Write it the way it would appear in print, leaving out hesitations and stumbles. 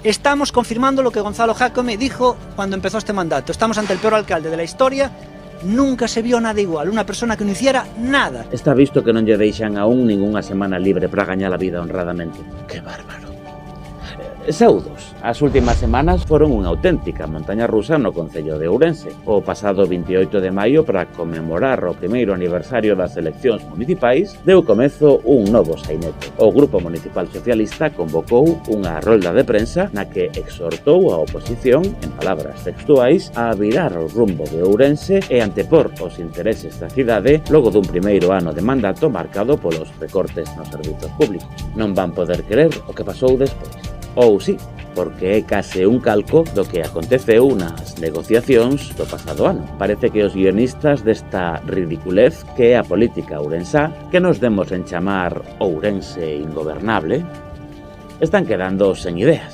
Estamos confirmando lo que Gonzalo Jácome dijo cuando empezó este mandato. Estamos ante el peor alcalde de la historia. Nunca se vio nada igual, unha persona que non hiciera nada. Está visto que non lle deixan aún ningunha semana libre para gañar a vida honradamente. Que bárbaro. Saúdos. As últimas semanas foron unha auténtica montaña rusa no concello de Ourense. O pasado 28 de maio, para conmemorar o primeiro aniversario das eleccións municipais, deu comezo un novo sainete. O Grupo Municipal Socialista convocou unha rolda de prensa na que exhortou a oposición, en palabras textuais, a virar o rumbo de Ourense e antepor os intereses da cidade logo dun primeiro ano de mandato marcado polos recortes nos servizos públicos. Non van poder creer o que pasou despois. Ou sí, porque é case un calco do que aconteceu nas negociacións do pasado ano. Parece que os guionistas desta ridiculez que é a política ourensá, que nos demos en chamar Ourense ingobernable, están quedando sen ideas.